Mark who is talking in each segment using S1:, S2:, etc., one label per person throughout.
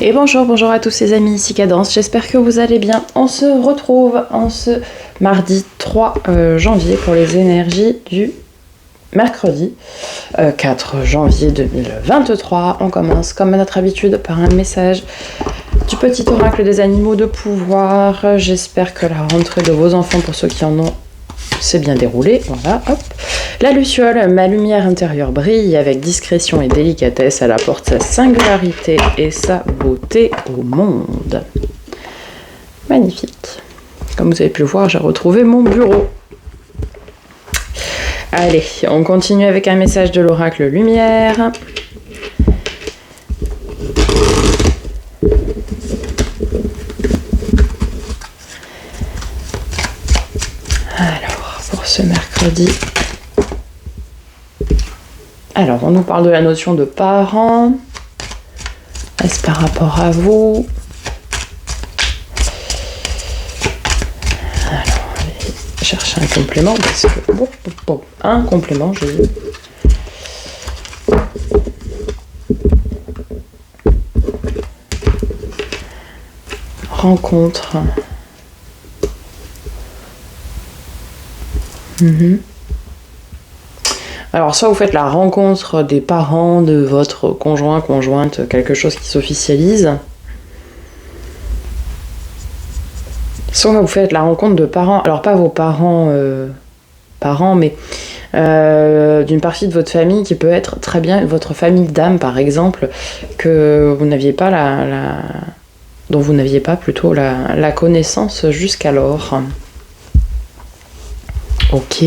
S1: Et bonjour à tous ces amis, ici Cadence, j'espère que vous allez bien. On se retrouve en ce mardi 3 janvier pour les énergies du mercredi 4 janvier 2023. On commence comme à notre habitude par un message du petit oracle des animaux de pouvoir. J'espère que la rentrée de vos enfants, pour ceux qui en ont, s'est bien déroulée. Voilà, hop. La luciole, ma lumière intérieure brille avec discrétion et délicatesse. Elle apporte sa singularité et sa beauté au monde. Magnifique. Comme vous avez pu le voir, j'ai retrouvé mon bureau. Allez, on continue avec un message de l'oracle lumière. Alors, pour ce mercredi... Alors, on nous parle de la notion de parents. Est-ce par rapport à vous? Alors, on va chercher un complément parce que... Bon, un complément, j'ai dit. Rencontre. Alors, soit vous faites la rencontre des parents de votre conjoint, conjointe, quelque chose qui s'officialise. Soit vous faites la rencontre de parents, alors pas vos parents, mais d'une partie de votre famille qui peut être très bien votre famille d'âme, par exemple, que vous n'aviez pas dont vous n'aviez pas plutôt la connaissance jusqu'alors. Ok.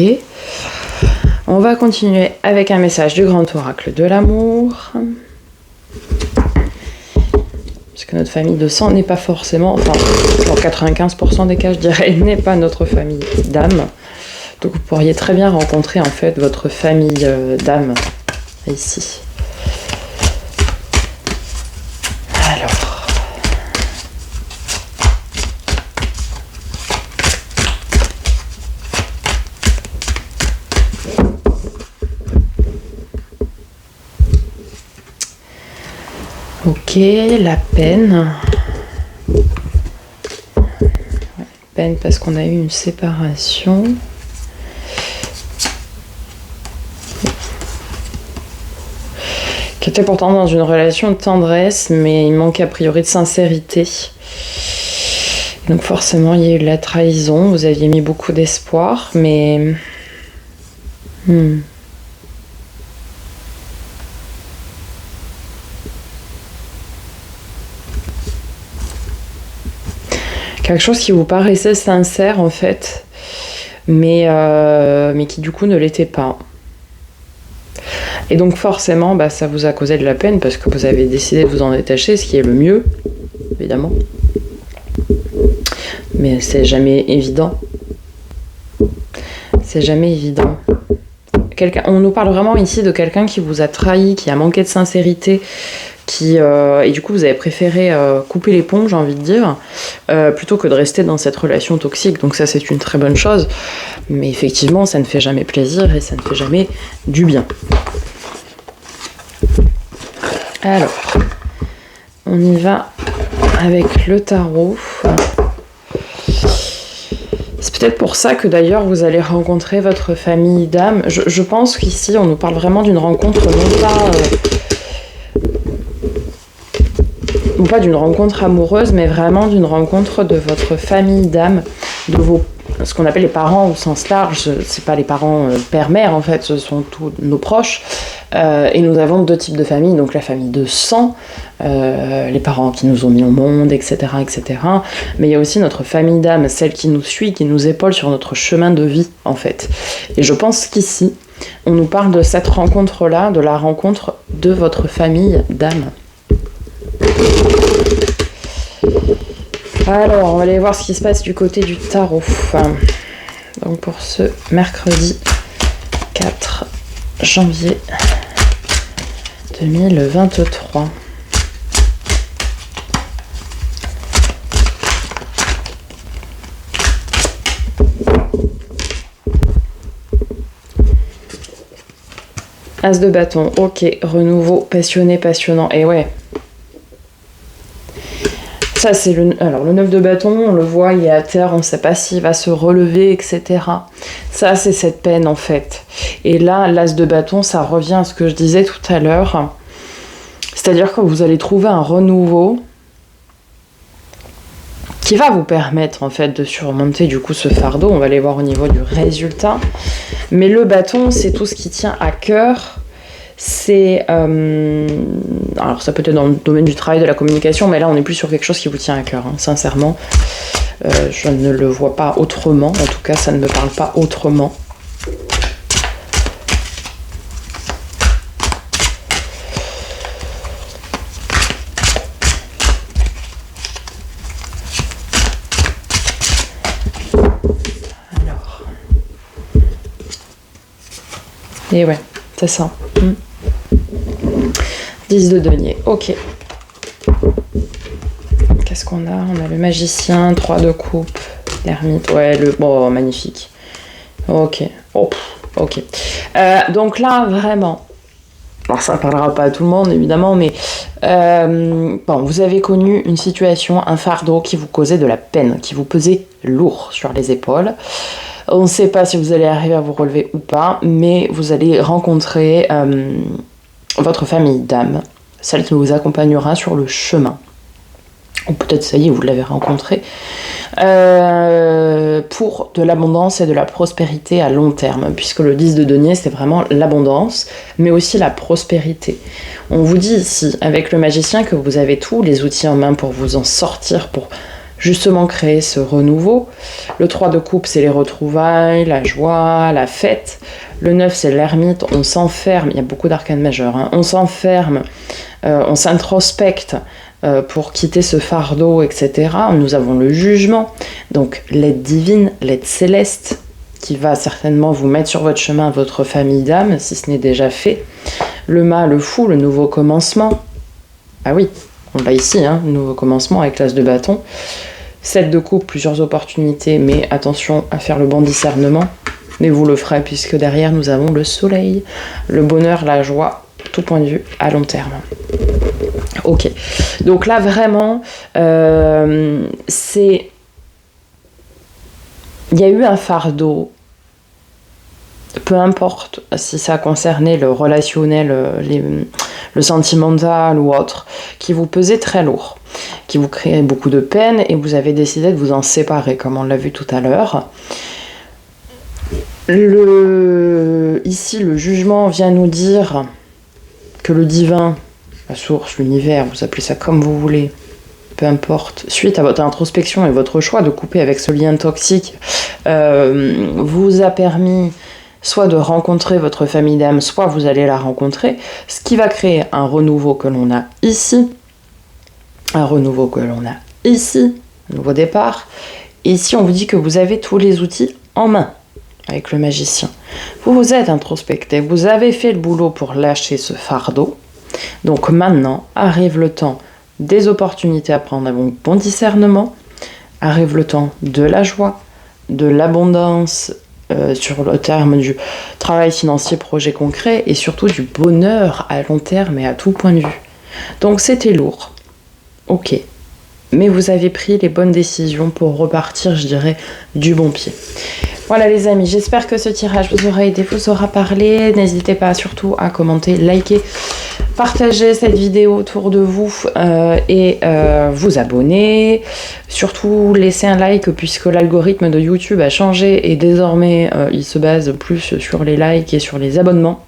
S1: On va continuer avec un message du grand oracle de l'amour. Parce que notre famille de sang n'est pas forcément, enfin, dans 95% des cas, je dirais, n'est pas notre famille d'âme. Donc vous pourriez très bien rencontrer en fait votre famille d'âme ici. Alors. Ok, la peine. Ouais, peine parce qu'on a eu une séparation. Qui était pourtant dans une relation de tendresse, mais il manque a priori de sincérité. Donc forcément, il y a eu la trahison. Vous aviez mis beaucoup d'espoir, mais... Quelque chose qui vous paraissait sincère en fait, mais qui du coup ne l'était pas. Et donc forcément, ça vous a causé de la peine parce que vous avez décidé de vous en détacher, ce qui est le mieux, évidemment. Mais c'est jamais évident. C'est jamais évident. On nous parle vraiment ici de quelqu'un qui vous a trahi, qui a manqué de sincérité, et du coup vous avez préféré couper les ponts, j'ai envie de dire, plutôt que de rester dans cette relation toxique. Donc ça c'est une très bonne chose, mais effectivement ça ne fait jamais plaisir et ça ne fait jamais du bien. Alors, on y va avec le tarot. C'est peut-être pour ça que d'ailleurs vous allez rencontrer votre famille d'âme. Je pense qu'ici on nous parle vraiment d'une rencontre non pas d'une rencontre amoureuse, mais vraiment d'une rencontre de votre famille d'âme, de ce qu'on appelle les parents au sens large. C'est pas les parents père-mère en fait, ce sont tous nos proches. Et nous avons deux types de familles, donc la famille de sang, les parents qui nous ont mis au monde, etc., etc. Mais il y a aussi notre famille d'âme, celle qui nous suit, qui nous épaule sur notre chemin de vie, en fait. Et je pense qu'ici, on nous parle de cette rencontre-là, de la rencontre de votre famille d'âme. Alors, on va aller voir ce qui se passe du côté du tarot. Donc pour ce mercredi 4 janvier 2023. As de bâton, ok, renouveau, passionné, passionnant, et ouais. Ça, c'est alors, le 9 de bâton, on le voit, il est à terre, on ne sait pas s'il va se relever, etc. Ça, c'est cette peine, en fait. Et là, l'as de bâton, ça revient à ce que je disais tout à l'heure. C'est-à-dire que vous allez trouver un renouveau qui va vous permettre, en fait, de surmonter, du coup, ce fardeau. On va aller voir au niveau du résultat. Mais le bâton, c'est tout ce qui tient à cœur. C'est... alors ça peut être dans le domaine du travail, de la communication, mais là on n'est plus sur quelque chose qui vous tient à cœur, hein, sincèrement. Je ne le vois pas autrement, en tout cas ça ne me parle pas autrement. Alors... Et ouais, c'est ça. 10 de denier, ok. Qu'est-ce qu'on a? On a le magicien, 3 de coupe, l'ermite, ouais, le... Bon, magnifique. Ok, oh, ok. Donc là, vraiment, alors ça ne parlera pas à tout le monde, évidemment, mais bon, vous avez connu une situation, un fardeau qui vous causait de la peine, qui vous pesait lourd sur les épaules. On ne sait pas si vous allez arriver à vous relever ou pas, mais vous allez rencontrer... votre famille d'âme, celle qui vous accompagnera sur le chemin. Ou peut-être ça y est, vous l'avez rencontrée. Pour de l'abondance et de la prospérité à long terme, puisque le 10 de denier, c'est vraiment l'abondance, mais aussi la prospérité. On vous dit ici, avec le magicien, que vous avez tous les outils en main pour vous en sortir, pour justement créer ce renouveau. Le 3 de coupe, c'est les retrouvailles, la joie, la fête. Le 9, c'est l'ermite, on s'enferme, il y a beaucoup d'arcanes majeurs, hein. On s'enferme, on s'introspecte pour quitter ce fardeau, etc. Nous avons le jugement, donc l'aide divine, l'aide céleste, qui va certainement vous mettre sur votre chemin, votre famille d'âme, si ce n'est déjà fait. Le mât, le fou, le nouveau commencement. Ah oui, on l'a ici, hein, nouveau commencement avec l'as de bâton. 7 de coupe, plusieurs opportunités, mais attention à faire le bon discernement. Mais vous le ferez puisque derrière nous avons le soleil, le bonheur, la joie, tout point de vue à long terme. Ok, donc là vraiment, c'est... Il y a eu un fardeau, peu importe si ça concernait le relationnel, le sentimental ou autre, qui vous pesait très lourd, qui vous créait beaucoup de peine et vous avez décidé de vous en séparer, comme on l'a vu tout à l'heure. Ici, le jugement vient nous dire que le divin, la source, l'univers, vous appelez ça comme vous voulez, peu importe, suite à votre introspection et votre choix de couper avec ce lien toxique, vous a permis soit de rencontrer votre famille d'âme, soit vous allez la rencontrer, ce qui va créer un renouveau que l'on a ici, un nouveau départ. Et ici, on vous dit que vous avez tous les outils en main. Avec le magicien. Vous vous êtes introspecté, vous avez fait le boulot pour lâcher ce fardeau. Donc maintenant, arrive le temps des opportunités à prendre avec bon discernement, arrive le temps de la joie, de l'abondance sur le terme du travail financier, projet concret, et surtout du bonheur à long terme et à tout point de vue. Donc c'était lourd, ok, mais vous avez pris les bonnes décisions pour repartir, je dirais, du bon pied. Voilà les amis, j'espère que ce tirage vous aura aidé, vous aura parlé. N'hésitez pas surtout à commenter, liker, partager cette vidéo autour de vous et vous abonner. Surtout laissez un like puisque l'algorithme de YouTube a changé et désormais il se base plus sur les likes et sur les abonnements.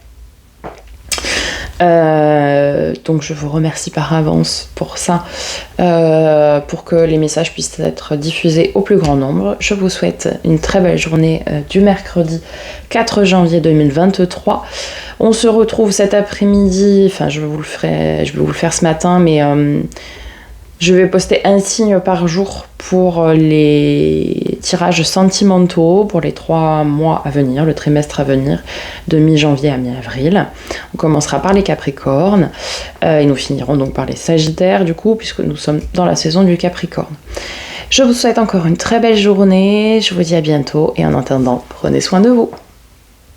S1: Donc je vous remercie par avance pour ça, pour que les messages puissent être diffusés au plus grand nombre. Je vous souhaite une très belle journée du mercredi 4 janvier 2023. On se retrouve cet après-midi, enfin je vais vous le faire ce matin, mais je vais poster un signe par jour pour les tirages sentimentaux pour les 3 mois à venir, le trimestre à venir, de mi-janvier à mi-avril. On commencera par les Capricornes et nous finirons donc par les Sagittaires du coup, puisque nous sommes dans la saison du Capricorne. Je vous souhaite encore une très belle journée, je vous dis à bientôt et en attendant, prenez soin de vous.